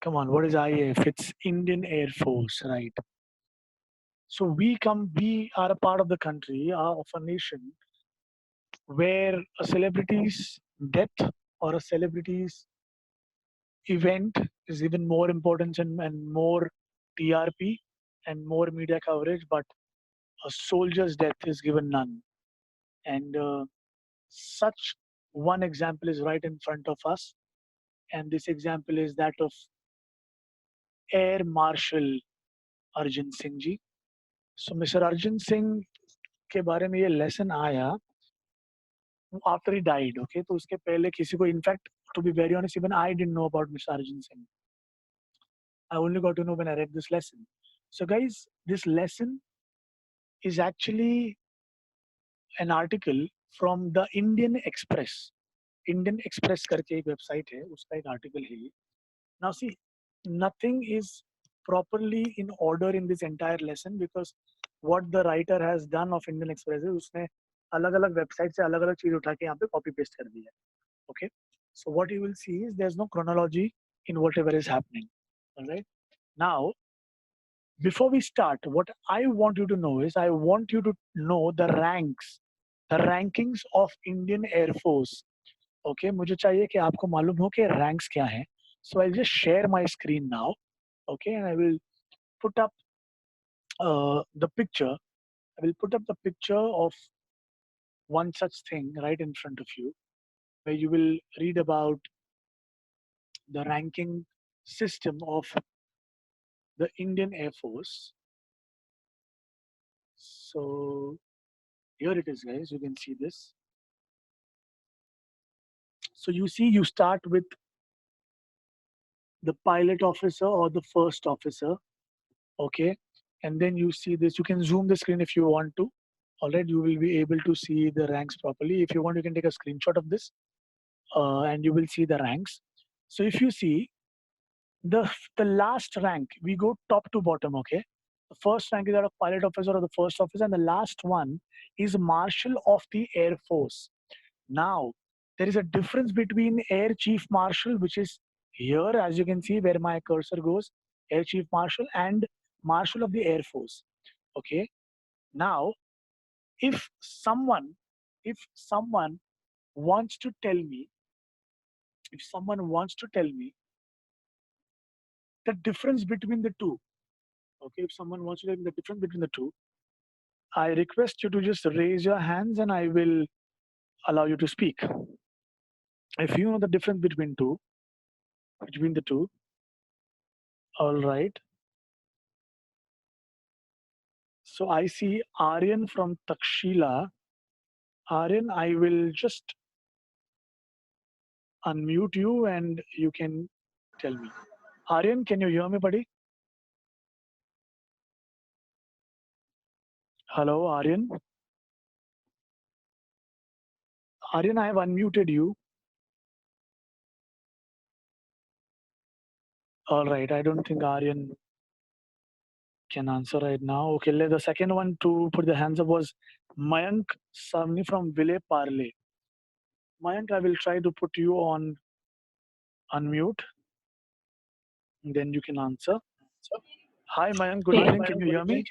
Come on, what is IAF? It's Indian Air Force, right? So we are a part of the country, of a nation where a celebrity's death or a celebrity's event is even more important and more TRP and more media coverage, but a soldier's death is given none. And such one example is right in front of us, and this example is that of Air Marshal Arjun Singh ji. So Mr. Arjun Singh के बारे में ये lesson आया after he died, okay? तो उसके पहले किसी को, in fact, to be very honest, even I didn't know about Mr. Arjun Singh. I only got to know when I read this lesson. So guys, this lesson is actually an article from the Indian Express. Indian Express करके एक website है, उसका एक article है ये. Now see, nothing is properly in order in this entire lesson because what the writer has done of Indian Express है उसने अलग-अलग website से अलग-अलग चीज उठा के यहाँ पे copy paste कर दिया है. Okay, so what you will see is there's no chronology in whatever is happening. All right. Now, before we start, what I want you to know is I want you to know the ranks, the rankings of Indian Air Force. Okay, मुझे चाहिए कि आपको मालूम हो कि ranks क्या हैं. So I'll just share my screen now. Okay, and I will put up the picture. I will put up the picture of one such thing right in front of you, where you will read about the ranking system of the Indian Air Force. So here it is, guys. You can see this. So you see, you start with the pilot officer or the first officer, okay? And then you see this. You can zoom the screen if you want to. All right, you will be able to see the ranks properly. If you want, you can take a screenshot of this, and you will see the ranks. So if you see the last rank, we go top to bottom, okay? The first rank is that of pilot officer or the first officer, and the last one is Marshal of the Air Force. Now, there is a difference between Air Chief Marshal, which is here, as you can see where my cursor goes, Air Chief Marshal and Marshal of the Air Force. Okay. Now, if someone wants to tell me, if someone wants to tell me the difference between the two, okay, if someone wants to tell me the difference between the two, I request you to just raise your hands and I will allow you to speak. If you know the difference between the two, all right. So I see Aryan from Takshila. Aryan, I will just unmute you and you can tell me. Aryan, can you hear me, buddy? Hello, Aryan. Aryan, I have unmuted you. All right, I don't think Aryan can answer right now. Okay, the second one to put the hands up was Mayank Savni from Ville Parle. Mayank, I will try to put you on unmute. Then you can answer. Hi, Mayank. Good evening. Can you hear me?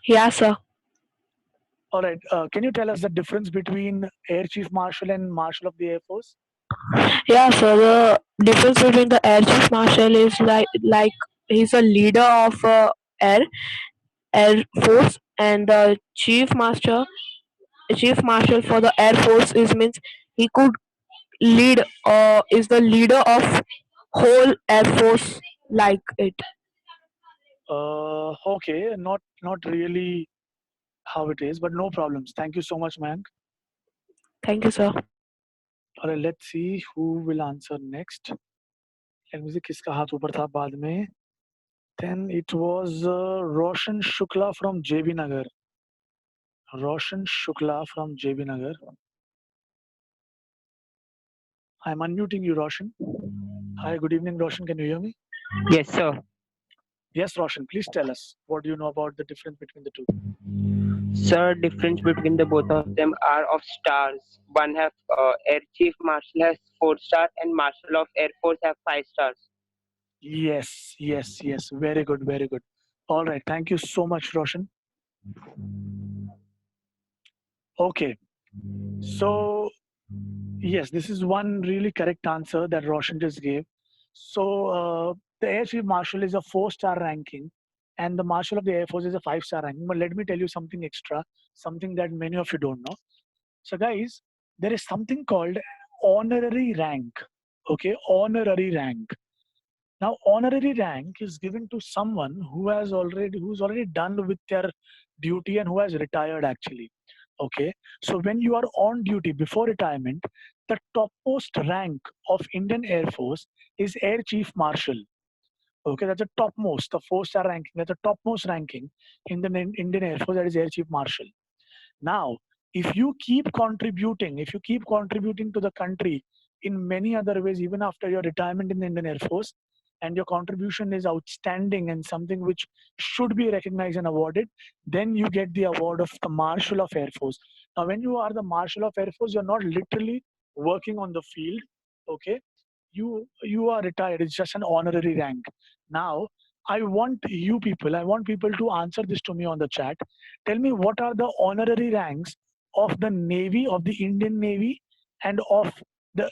Yeah, sir. All right. Can you tell us the difference between Air Chief Marshal and Marshal of the Air Force? Yeah, so the difference between the Air Chief Marshal is like he's a leader of Air Force, and the Chief Marshal for the Air Force is means he could lead is the leader of whole Air Force like it. Okay, not really how it is, but no problems. Thank you so much, Mayank. Thank you, sir. All right, let's see who will answer next. Let me see किसका हाथ ऊपर था बाद में. Then it was Roshan Shukla from JB Nagar. Roshan Shukla from JB Nagar. I'm unmuting you, Roshan. Hi, good evening, Roshan. Can you hear me? Yes, sir. Yes, Roshan. Please tell us what do you know about the difference between the two. Sir, difference between the both of them are of stars. One have Air Chief Marshal has 4 stars and Marshal of Air Force have 5 stars. Yes, yes, yes. Very good, very good. All right. Thank you so much, Roshan. Okay. So, yes, this is one really correct answer that Roshan just gave. So, the Air Chief Marshal is a four-star ranking, and the Marshal of the Air Force is a five-star ranking. But let me tell you something extra, something that many of you don't know. So, guys, there is something called honorary rank. Okay, honorary rank. Now, honorary rank is given to someone who's already done with their duty and who has retired actually. Okay, so when you are on duty before retirement, the topmost rank of Indian Air Force is Air Chief Marshal. Okay, that's the topmost, the four-star ranking. That's the topmost ranking in the Indian Air Force. That is Air Chief Marshal. Now, if you keep contributing to the country in many other ways, even after your retirement in the Indian Air Force, and your contribution is outstanding and something which should be recognized and awarded, then you get the award of the Marshal of Air Force. Now, when you are the Marshal of Air Force, you're not literally working on the field. Okay, you are retired. It's just an honorary rank. Now, I want people to answer this to me on the chat. Tell me what are the honorary ranks of the Navy, of the Indian Navy, and of the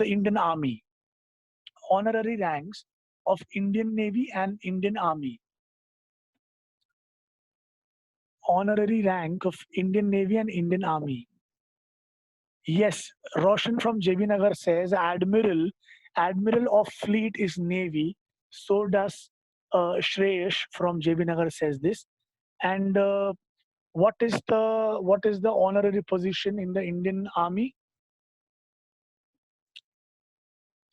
Indian Army. Honorary ranks of Indian Navy and Indian Army. Honorary rank of Indian Navy and Indian Army. Yes, Roshan from JB Nagar says Admiral of Fleet is Navy. So does Shreyash from JB Nagar says this. And what is the honorary position in the Indian Army?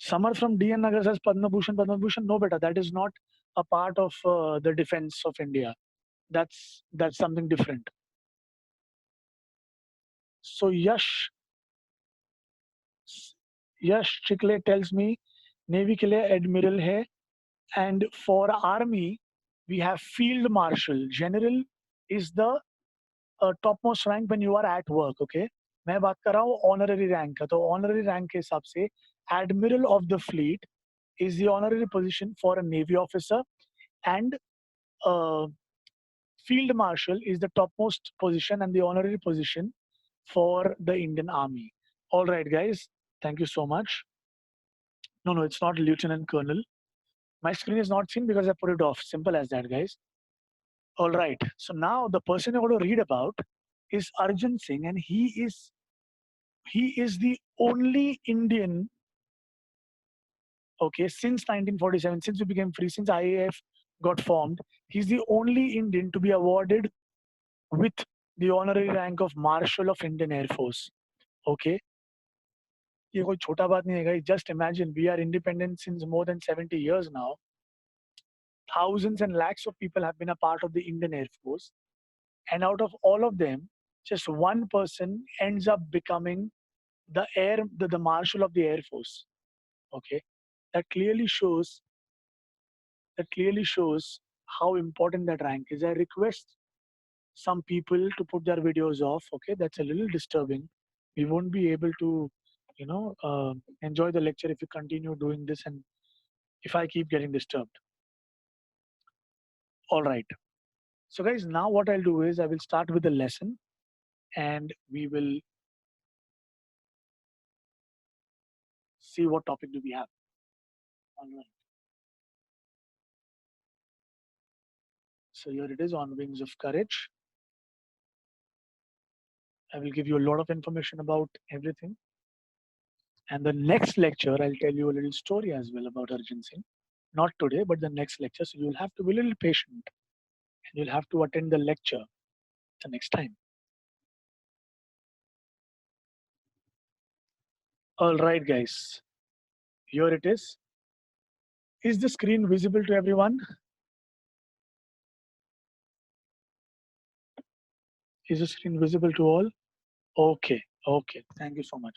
Samar from DN Nagar says Padma Bhushan, Padma Bhushan. No, beta, that is not a part of the defense of India. That's something different. So Yash Chikle tells me Navy के लिए admiral है, and for army we have field marshal. General is the topmost rank when you are at work. Okay, मैं बात कर रहा हूँ honorary rank का. तो honorary rank के हिसाब से admiral of the fleet is the honorary position for a navy officer, and uh, field marshal is the topmost position and the honorary position for the Indian Army. All right, guys, thank you so much. No, it's not lieutenant colonel. My screen is not seen because I put it off. Simple as that, guys. All right. So now the person I want to read about is Arjun Singh, and he is the only Indian. Okay, since 1947, since we became free, since IAF got formed, he's the only Indian to be awarded with the honorary rank of Marshal of Indian Air Force. Okay, ये कोई छोटा बात नहीं है guys. Just imagine we are independent since more than 70 years now. Thousands and lakhs of people have been a part of the Indian Air Force, and out of all of them, just one person ends up becoming the Marshal of the Air Force. Okay, that clearly shows how important that rank is. I request some people to put their videos off. Okay, that's a little disturbing. We won't be able to, enjoy the lecture if you continue doing this and if I keep getting disturbed. All right. So, guys, now what I'll do is I will start with the lesson and we will see what topic do we have. All right. So, here it is, on wings of courage. I will give you a lot of information about everything. And the next lecture, I'll tell you a little story as well about Arjun Singh. Not today, but the next lecture. So, you'll have to be a little patient and you'll have to attend the lecture the next time. All right, guys. Here it is. Is the screen visible to everyone? Is the screen visible to all? Okay. Okay. Thank you so much.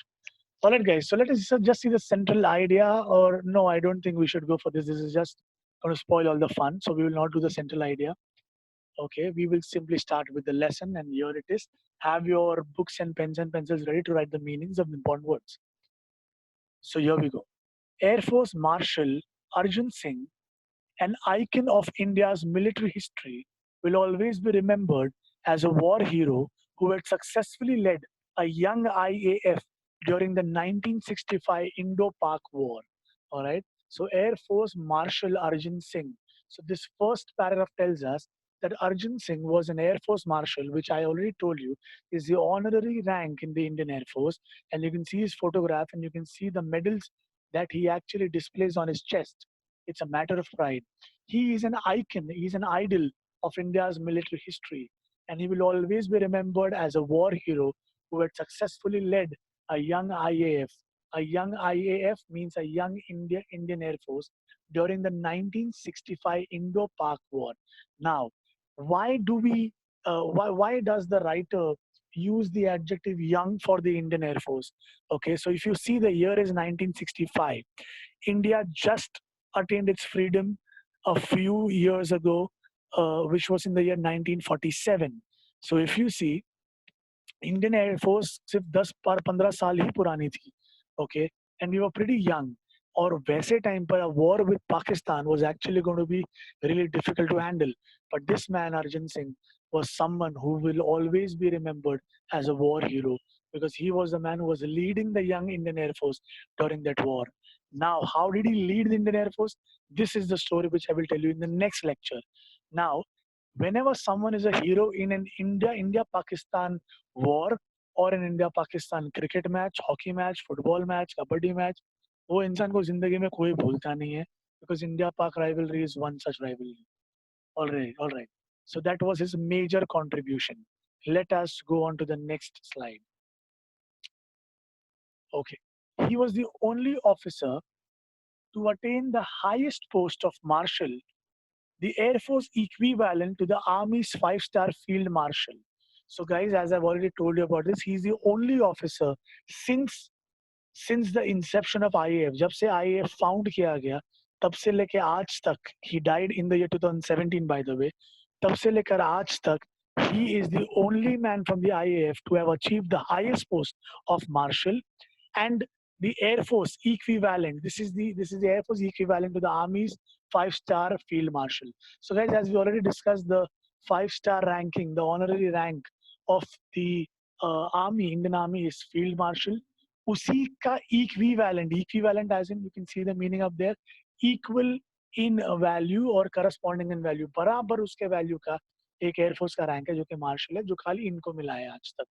All right, guys. So let us just see the central idea. Or no, I don't think we should go for this. This is just going to spoil all the fun. So we will not do the central idea. Okay. We will simply start with the lesson. And here it is. Have your books and pens and pencils ready to write the meanings of important words. So here we go. Air Force Marshal Arjun Singh, an icon of India's military history, will always be remembered as a war hero who had successfully led a young IAF during the 1965 Indo-Pak War. All right. So Air Force Marshal Arjun Singh. So this first paragraph tells us that Arjun Singh was an Air Force Marshal, which I already told you is the honorary rank in the Indian Air Force. And you can see his photograph and you can see the medals that he actually displays on his chest. It's a matter of pride. He is an icon, he is an idol of India's military history, and he will always be remembered as a war hero who had successfully led a young IAF. A young IAF means a young Indian Air Force during the 1965 Indo-Pak War. Now, why do we? Why does the writer use the adjective young for the Indian Air Force? Okay, so if you see the year is 1965, India just attained its freedom a few years ago, which was in the year 1947. So if you see, Indian air force सिर्फ 10 पर 15 साल ही पुरानी थी okay and we were pretty young और वैसे time पर war with Pakistan was actually going to be really difficult to handle but this man Arjun Singh was someone who will always be remembered as a war hero because he was the man who was leading the young Indian Air Force during that war. Now, how did he lead the Indian Air Force? This is the story which I will tell you in the next lecture. Now, whenever someone is a hero in an India Pakistan war और in India Pakistan cricket match hockey match football match kabaddi match वो इंसान को जिंदगी में कोई भूलता नहीं है बिकॉज इंडिया पाक rivalry is one such rivalry all right so that was his major contribution. Let us go on to the next slide. Okay, he was the only officer to attain the highest post of marshal, the Air Force equivalent to the Army's five-star Field Marshal. So, guys, as I've already told you about this, he's the only officer since the inception of IAF. जब से IAF found किया गया, तब से लेके आज तक, he died in the year 2017, by the way. तब से लेकर आज तक, he is the only man from the IAF to have achieved the highest post of Marshal and the Air Force equivalent. This is the Air Force equivalent to the Army's five-star Field Marshal. So, guys, as we already discussed, the five-star ranking, the honorary rank of the Army, Indian Army, is Field Marshal. उसी का equivalent as in you can see the meaning up there, equal in value or corresponding in value, बराबर उसके value का एक air force का rank है जो कि मार्शल है जो खाली इनको मिला है आज तक.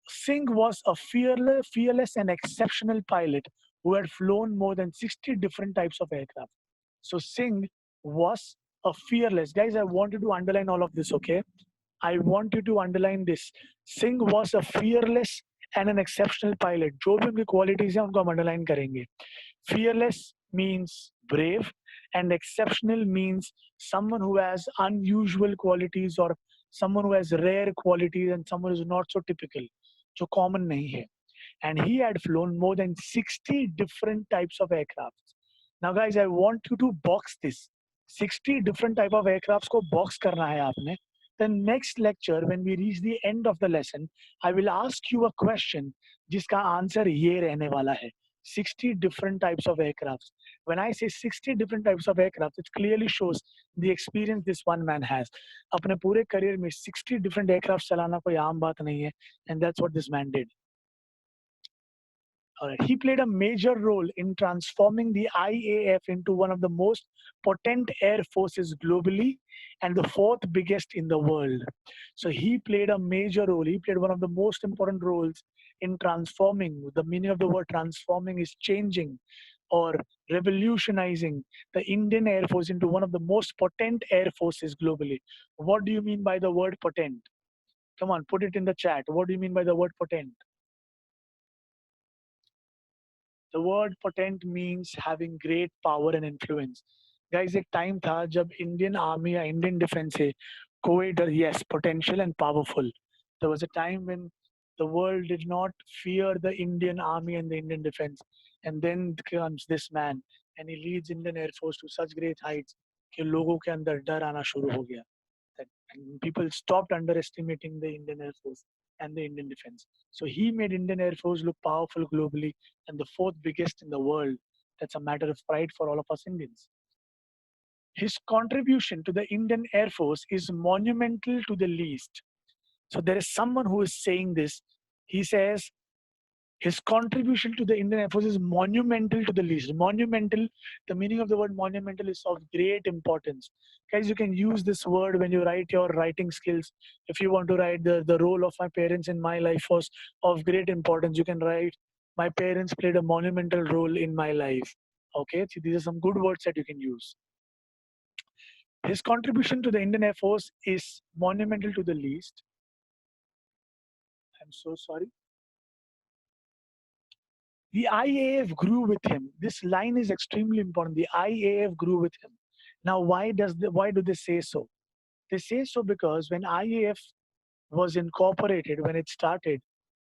Singh was a fearless and exceptional pilot who had flown more than 60 different types of aircraft. So Singh was a fearless. Guys, I want you to underline all of this, okay? I want you to underline this. Singh was a fearless and an exceptional pilot. जो भी उनकी qualities हैं उनको हम underline करेंगे. Fearless means brave and exceptional means someone who has unusual qualities or someone who has rare qualities and someone who is not so typical. जो common नहीं है. And he had flown more than 60 different types of aircraft. Now guys, I want you to box this. 60 different type of aircrafts को box करना है आपने. The next lecture, when we reach the end of the lesson, I will ask you a question जिसका answer ये रहने वाला है. 60 different types of aircrafts. When I say 60 different types of aircraft, it clearly shows the experience this one man has. अपने पूरे career में 60 different aircrafts चलाना कोई आम बात नहीं है, and that's what this man did. He played a major role in transforming the IAF into one of the most potent air forces globally and the fourth biggest in the world. So he played a major role. He played one of the most important roles in transforming. The meaning of the word transforming is changing or revolutionizing the Indian Air Force into one of the most potent air forces globally. What do you mean by the word potent? Come on, put it in the chat. What do you mean by the word potent? The word potent means having great power and influence. Guys, एक time था जब Indian Army या Indian Defense है कोई डर, yes, potential and powerful. There was a time when the world did not fear the Indian Army and the Indian Defense. And then comes this man and he leads Indian Air Force to such great heights कि लोगों के अंदर डर आना शुरू हो गया. And people stopped underestimating the Indian Air Force and the Indian Defense. So he made Indian Air Force look powerful globally and the fourth biggest in the world. That's a matter of pride for all of us Indians. His contribution to the Indian Air Force is monumental to the least. So there is someone who is saying this. He says his contribution to the Indian Air Force is monumental to the least. Monumental, the meaning of the word monumental is of great importance. Guys, you can use this word when you write your writing skills. If you want to write the role of my parents in my life was of great importance, you can write my parents played a monumental role in my life. Okay, so these are some good words that you can use. His contribution to the Indian Air Force is monumental to the least. I'm so sorry. The IAF grew with him. This line is extremely important. The IAF grew with him. Now, why do they say so? They say so because when IAF was incorporated, when it started,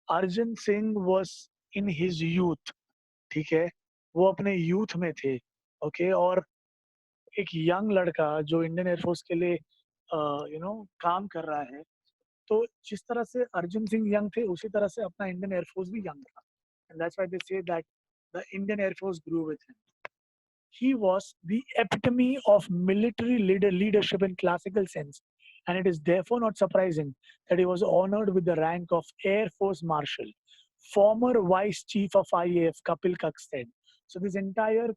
Arjun Singh was in his youth. ठीक है, वो अपने youth में थे. Okay, और एक young लड़का जो इंडियन एयरफोर्स के लिए काम कर रहा है, तो जिस तरह से अर्जुन सिंह यंग थे उसी तरह से अपना इंडियन एयरफोर्स भी यंग था. And that's why they say that the Indian Air Force grew with him. He was the epitome of military leadership in classical sense, and it is therefore not surprising that he was honored with the rank of Air Force Marshal. Former Vice Chief of IAF Kapil Kak said. So this entire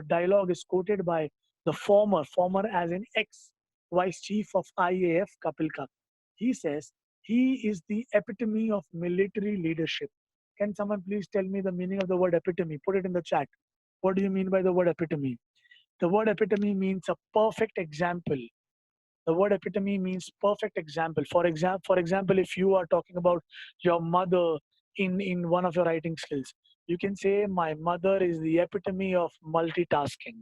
dialogue is quoted by the former as in ex Vice Chief of IAF Kapil Kak. He says he is the epitome of military leadership. Can someone please tell me the meaning of the word epitome? Put it in the chat. What do you mean by the word epitome? The word epitome means a perfect example. The word epitome means perfect example. For example, if you are talking about your mother in one of your writing skills, you can say my mother is the epitome of multitasking.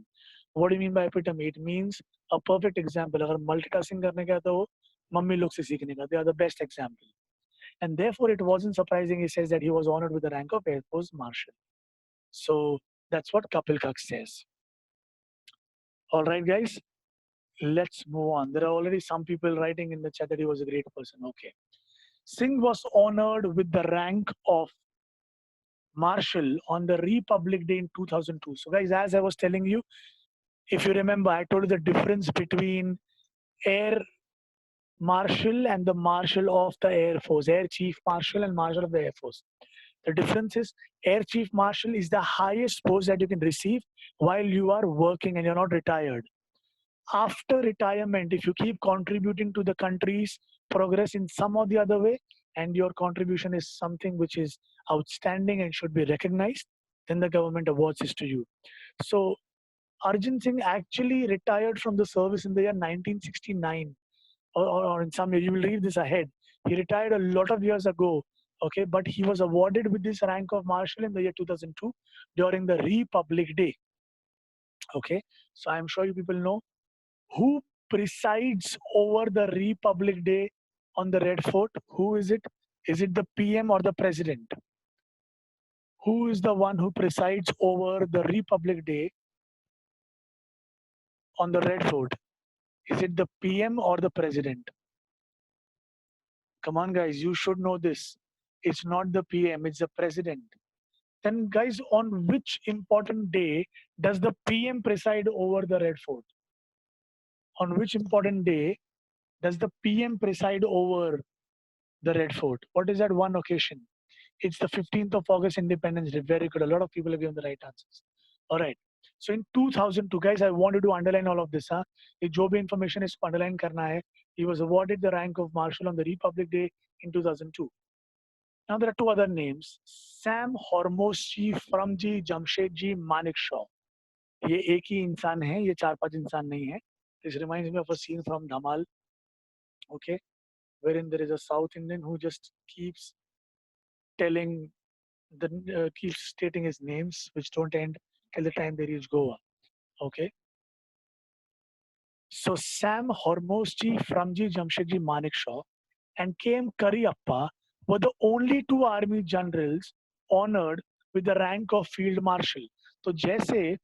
What do you mean by epitome? It means a perfect example. अगर multitasking करने का है तो वो mummy लोग से सीखने का. They are the best example. And therefore, it wasn't surprising. He says that he was honored with the rank of Air Force Marshal. So that's what Kapil Kak says. All right, guys, let's move on. There are already some people writing in the chat that he was a great person. Okay. Singh was honored with the rank of Marshal on the Republic Day in 2002. So, guys, as I was telling you, if you remember, I told you the difference between Air Marshal and the Marshal of the Air Force, Air Chief Marshal and Marshal of the Air Force. The difference is Air Chief Marshal is the highest post that you can receive while you are working and you're not retired. After retirement, if you keep contributing to the country's progress in some or the other way, and your contribution is something which is outstanding and should be recognized, then the government awards this to you. So Arjun Singh actually retired from the service in the year 1969, or in some year, you will read this ahead. He retired a lot of years ago, okay, but he was awarded with this rank of Marshal in the year 2002 during the Republic Day. Okay, so I'm sure you people know who presides over the Republic Day on the Red Fort? Who is it? Is it the PM or the President? Who is the one who presides over the Republic Day on the Red Fort? Is it the PM or the President? Come on, guys, you should know this. It's not the PM, it's the President. Then, guys, on which important day does the PM preside over the Red Fort? On which important day does the PM preside over the Red Fort? What is that one occasion? It's the 15th of August, Independence Day. Very good. A lot of people have given the right answers. All right. So in 2002, guys, I wanted to underline all of this. Huh? The job information is underline karna hai. He was awarded the rank of Marshal on the Republic Day in 2002. Now there are two other names: Sam Hormozji, Framji, Jamshedji, Manik Shaw. ये एक ही इंसान है, ये चार पांच इंसान नहीं है. This reminds me of a scene from Dhamal, okay, wherein there is a South Indian who just telling keeps stating his names, which don't end till the time they reach Goa. Okay. So Sam Hormozji, Framji, Jamshedji, Manekshaw, and KM Kariappa were the only two army generals honored with the rank of Field Marshal. तो जैसे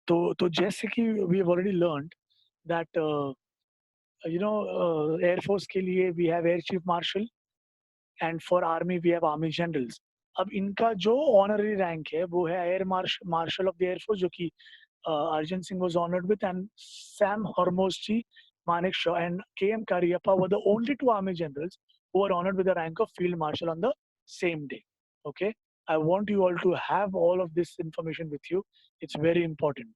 तो जैसे कि we have already learned that Air Force के लिए we have Air Chief Marshal, and for Army we have Army Generals. अब इनका जो ऑनररी रैंक है वो है air marshal of the air force, जो कि Arjun Singh was honored with, and Sam Hormozchi, Manik Shaw, and K.M. Kariappa were the only two army generals who were honored with the rank of Field Marshal on the same day. Okay, I want you all to have all of this information with you. It's very important.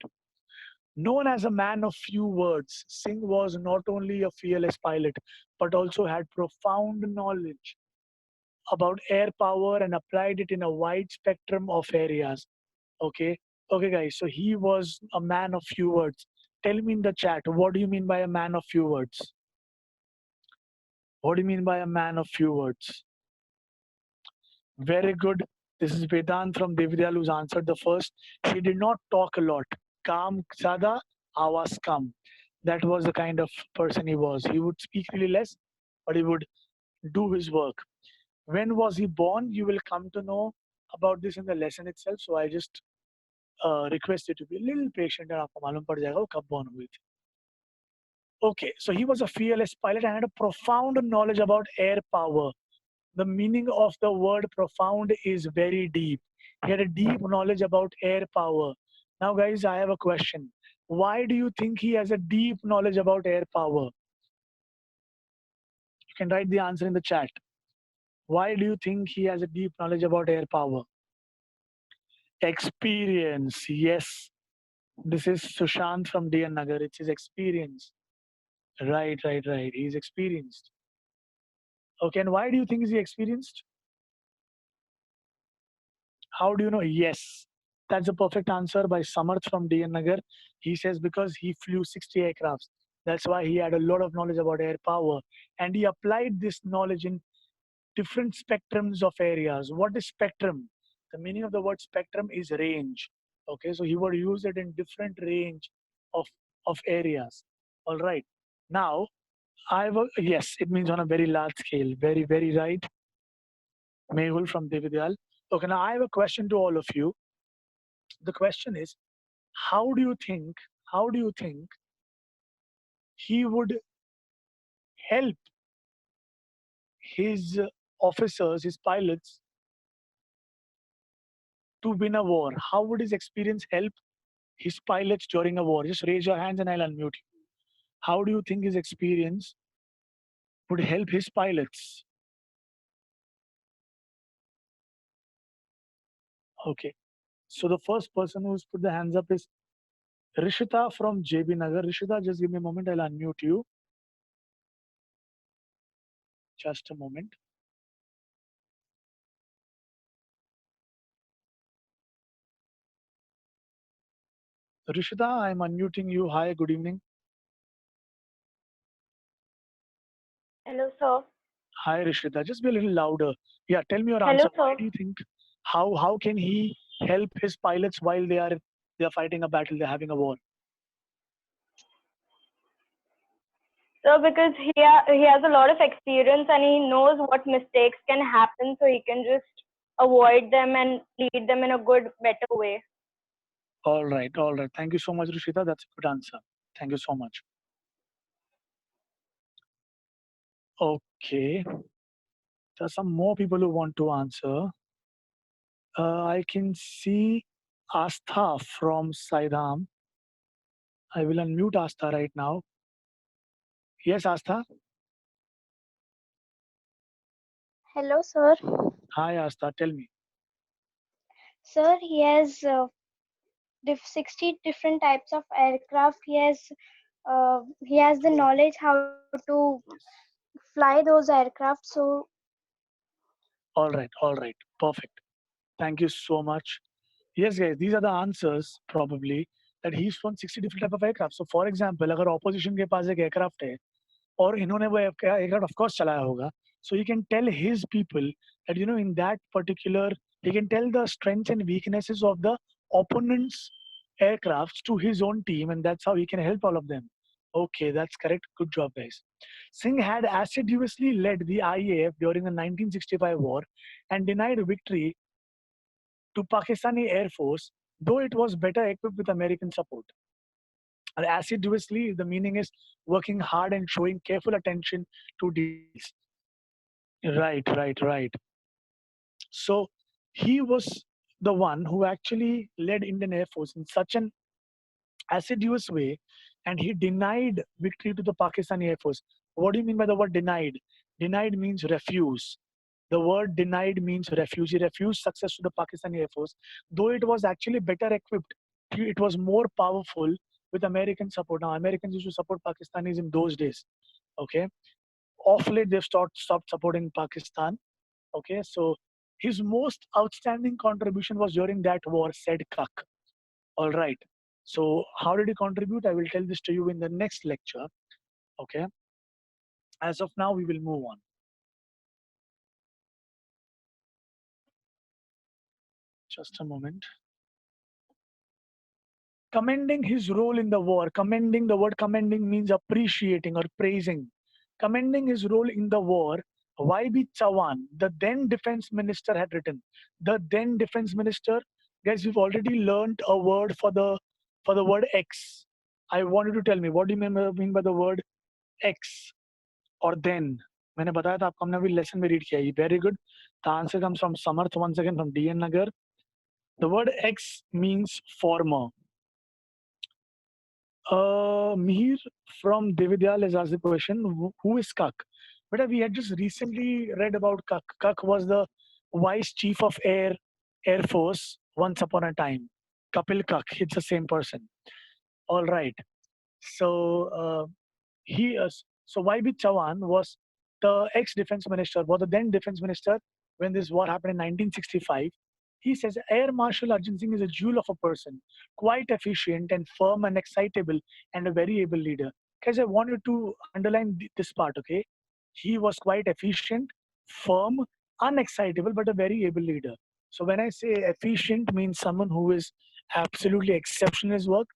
Known as a man of few words, Singh was not only a fearless pilot but also had profound knowledge about air power and applied it in a wide spectrum of areas. Okay. Okay, guys. So he was a man of few words. Tell me in the chat, what do you mean by a man of few words? What do you mean by a man of few words? Very good. This is Vedant from Devidyal who's answered the first. He did not talk a lot. Calm, sada, awas kam. That was the kind of person he was. He would speak really less, but he would do his work. When was he born? You will come to know about this in the lesson itself. So I just request you to be a little patient and आपको मालूम पड़ जाएगा वो कब born हुई थी. Okay, so he was a fearless pilot and had a profound knowledge about air power. The meaning of the word profound is very deep. He had a deep knowledge about air power. Now, guys, I have a question. Why do you think he has a deep knowledge about air power? You can write the answer in the chat. Why do you think he has a deep knowledge about air power? Experience. Yes. This is Sushant from DN Nagar. It's his experience. Right, right, right. He's experienced. Okay, and why do you think is he experienced? How do you know? Yes, that's a perfect answer by Samarth from DN Nagar. He says because he flew 60 aircrafts. That's why he had a lot of knowledge about air power. And he applied this knowledge in different spectrums of areas. What is spectrum? The meaning of the word spectrum is range. Okay, so he would use it in different range of, of areas. All right. Now, yes, it means on a very large scale. Very, very right. Mehul from Devidyal. Okay, now I have a question to all of you. The question is, how do you think, how do you think he would help his officers, his pilots to win a war? How would his experience help his pilots during a war? Just raise your hands and I'll unmute you. How do you think his experience would help his pilots? Okay. So the first person who's put the hands up is Rishita from JB Nagar. Rishita, just give me a moment. I'll unmute you. Just a moment. Rishita, I'm unmuting you. Hi, good evening. Hello, sir. Hi, Rishita. Just be a little louder. Yeah, tell me your Hello, answer. Why sir. do you think how can he help his pilots while they are fighting a battle, they're having a war? So, because he has a lot of experience and he knows what mistakes can happen, so he can just avoid them and lead them in a good, better way. All right, all right. Thank you so much, Rishita. That's a good answer. Thank you so much. Okay. There are some more people who want to answer. I can see Astha from Saidam. I will unmute Astha right now. Yes, Astha. Hello, sir. Hi, Astha. Tell me. Sir, he has 60 different types of aircraft. He has the knowledge how to fly those aircraft. So, All right, all right. Perfect. Thank you so much. Yes, guys, these are the answers probably that he's flown 60 different type of aircraft. So, for example, अगर opposition के पास एक aircraft है और इन्होंने वो aircraft of course चलाया होगा, so he can tell his people that in that particular he can tell the strengths and weaknesses of the opponent's aircrafts to his own team, and that's how he can help all of them. Okay, that's correct. Good job, guys. Singh had assiduously led the IAF during the 1965 war and denied victory to Pakistani Air Force, though it was better equipped with American support. And assiduously, the meaning is working hard and showing careful attention to details. Right, right, right. So he was the one who actually led Indian Air Force in such an assiduous way, and he denied victory to the Pakistani Air Force. What do you mean by the word denied? Denied means refuse. The word denied means refuse. He refused success to the Pakistani Air Force, though it was actually better equipped. It was more powerful with American support. Now, Americans used to support Pakistanis in those days. Okay, off late they've stopped supporting Pakistan. Okay, so his most outstanding contribution was during that war, said Kak. All right. So how did he contribute? I will tell this to you in the next lecture. Okay. As of now, we will move on. Just a moment. Commending his role in the war. Commending, the word commending means appreciating or praising. Commending his role in the war, YB Chawan, the then defense minister, had written. The then defense minister, guys, we've already learned a word for the word X. I want you to tell me what do you mean by the word X or then. मैंने बताया था आपको, हमने अभी lesson में read किया है. Very good. The answer comes from Samarth once again from DN Nagar. The word X means former. Mihir from Devidyal has asked the question, who is Kak? But we had just recently read about Kak. Kak was the vice chief of Air Force once upon a time. Kapil Kak, it's the same person. All right. So he so YB Chawan was the ex-defense minister, was the then defense minister when this war happened in 1965. He says Air Marshal Arjun Singh is a jewel of a person, quite efficient and firm and excitable and a very able leader. Guys, I wanted to underline this part, okay? He was quite efficient, firm, unexcitable, but a very able leader. So when I say efficient means someone who is absolutely exceptional in his work.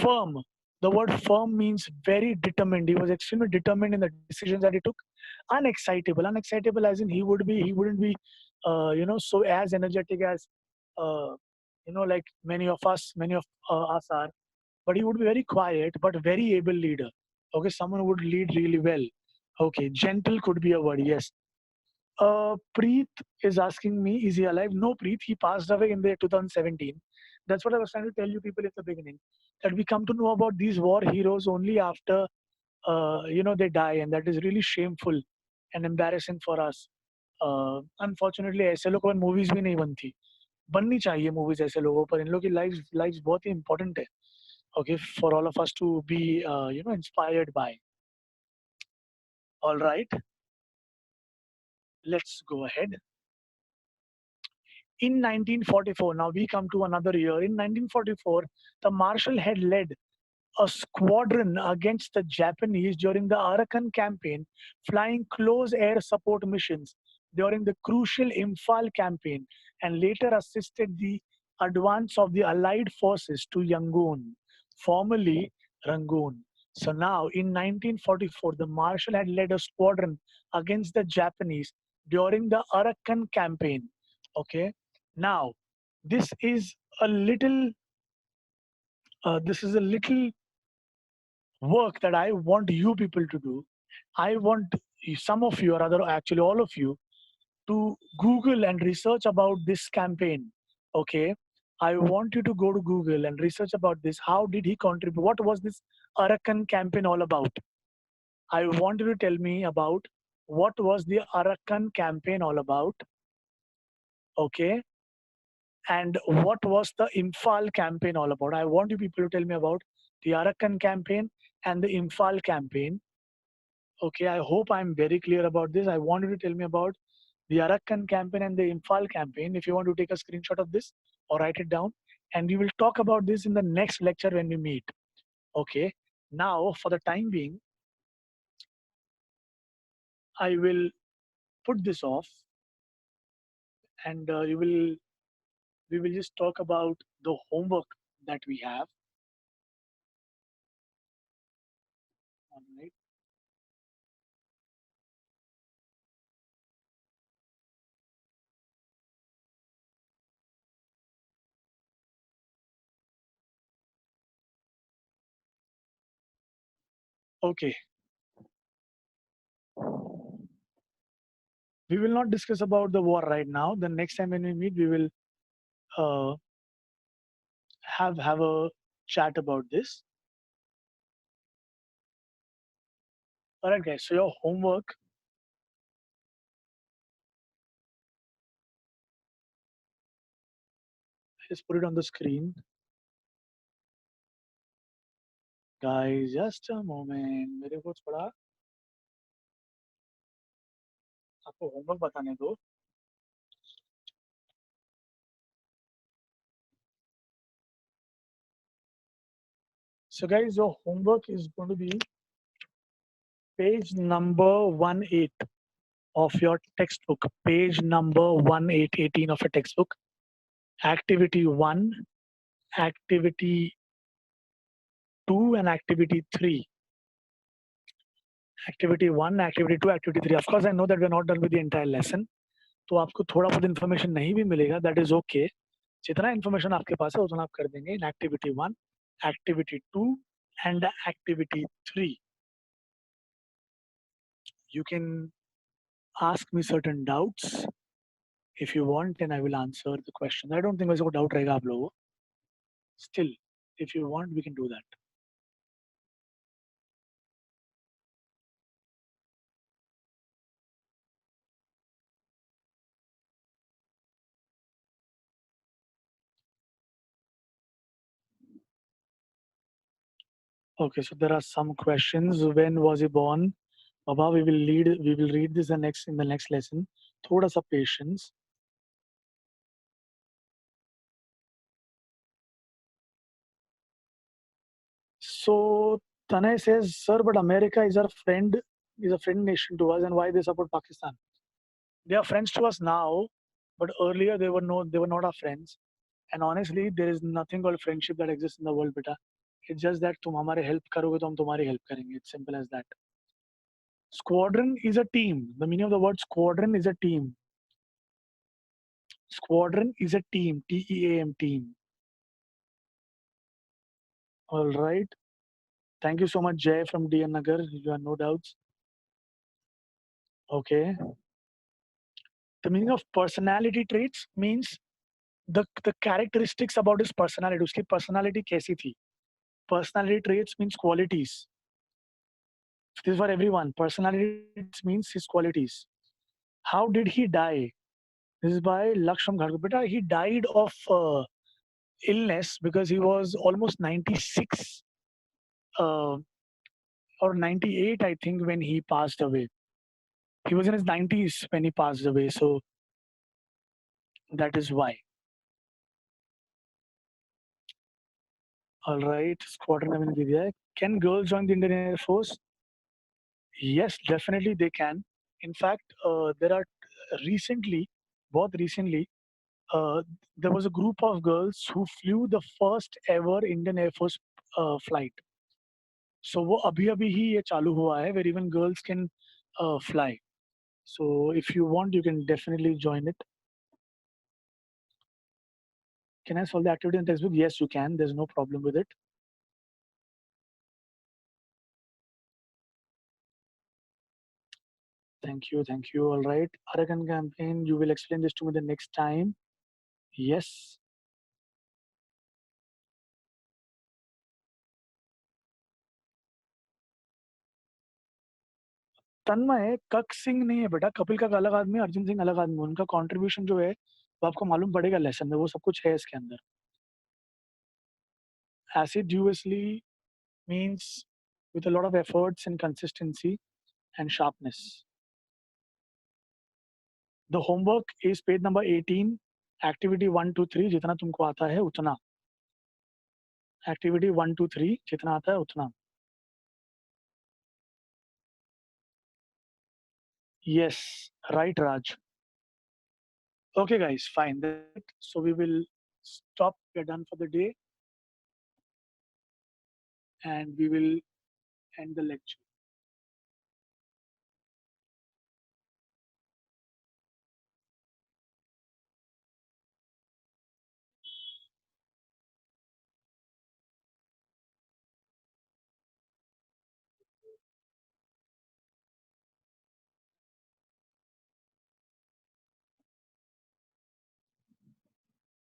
Firm, the word firm means very determined. He was extremely determined in the decisions that he took. Unexcitable as in he wouldn't be, so as energetic as, uh, like many of us are. But he would be very quiet, but very able leader. Okay, someone who would lead really well. Okay, gentle could be a word. Yes. Preet is asking me, is he alive? No, Preet, he passed away in the 2017. That's what I was trying to tell you people at the beginning. That we come to know about these war heroes only after, they die, and that is really shameful and embarrassing for us. Unfortunately, ऐसे लोगों पर movies भी नहीं बननी चाहिए movies ऐसे लोगों पर. इन लोगों की lives बहुत ही important है. Okay, for all of us to be, inspired by. All right, let's go ahead. In 1944, now we come to another year. In 1944, the Marshal had led a squadron against the Japanese during the Arakan campaign, flying close air support missions during the crucial Imphal campaign, and later assisted the advance of the Allied forces to Yangon, formerly Rangoon. So now, in 1944, the Marshal had led a squadron against the Japanese during the Arakan campaign. Okay, now this is a little work that I want you people to do. I want some of you, or rather, actually, all of you, to Google and research about this campaign. Okay. I want you to go to Google and research about this. How did he contribute? What was this Arakan campaign all about? I want you to tell me about what was the Arakan campaign all about. Okay. And what was the Imphal campaign all about? I want you people to tell me about the Arakan campaign and the Imphal campaign. Okay, I hope I'm very clear about this. I want you to tell me about the Arakan campaign and the Imphal campaign. If you want to take a screenshot of this or write it down, and we will talk about this in the next lecture when we meet. Okay, now for the time being, I will put this off, and we will just talk about the homework that we have. All right. Okay. We will not discuss about the war right now. The next time when we meet, we will uh, have a chat about this. All right, guys. So your homework, just put it on the screen, guys. Just a moment. मेरे को थोड़ा आपको homework बताने दो. So, guys, your homework is going to be page number 18 of your textbook. Page number 1818 of your textbook. Activity 1, activity 2, and activity 3. Activity 1, activity 2, activity 3. Of course, I know that we're not done with the entire lesson. तो आपको थोड़ा बहुत information नहीं भी मिलेगा, that is okay. जितना information आपके पास है उतना आप कर देंगे in activity 1, activity 2 and activity 3. You can ask me certain doubts if you want and I will answer the question. I don't think वैसे कोई डाउट रहेगा आप लोगों को. Still, if you want, we can do that. Okay, so there are some questions. When was he born? Baba, we will read this in the next lesson. थोड़ा सा patience. So Tanay says, sir, but America is a friend nation to us, and why they support Pakistan? They are friends to us now, but earlier they were not our friends. And honestly, there is nothing called friendship that exists in the world, beta. It's just that तुम हमारे help करोगे तो हम तुम्हारी help करेंगे. It's simple as that. Squadron is a team. The meaning of the word squadron is a team. Squadron is a team. TEAM, team. All right. Thank you so much, Jay from DN Nagar. You have no doubts. Okay. The meaning of personality traits means the characteristics about his personality. उसकी personality कैसी थी? Personality traits means qualities. This is for everyone. Personality traits means his qualities. How did he die? This is by Lakshman Ghargu. Beta, he died of illness because he was almost 96 uh, or 98, I think, when he passed away. He was in his 90s when he passed away. So that is why. All right. Squadron मैंने दे दिया है. Can girls join the Indian Air Force? Yes, definitely they can. In fact, there are recently, both recently, uh, there was a group of girls who flew the first ever Indian Air Force flight. So वो अभी अभी ही ये चालू हुआ है where even girls can fly. So if you want, you can definitely join it. Can I solve the activity in textbook? Yes, you can. There's no problem with it. Thank you. Thank you. All right. Arakan campaign, you will explain this to me the next time. Yes. तन्मय कक सिंह नहीं है बेटा. कपिल का अलग आदमी, अर्जुन सिंह अलग आदमी. उनका कंट्रीब्यूशन जो है वो आपको मालूम पड़ेगा लेसन में. वो सब कुछ है इसके अंदर. Assiduously means with a lot of efforts and consistency and sharpness. The homework is page number 18, activity 1 to 3. जितना तुमको आता है उतना. Activity 1 to 3 जितना आता है उतना. Yes, right, Raj. Okay, guys, fine. That's it. So we will stop. We're done for the day, and we will end the lecture.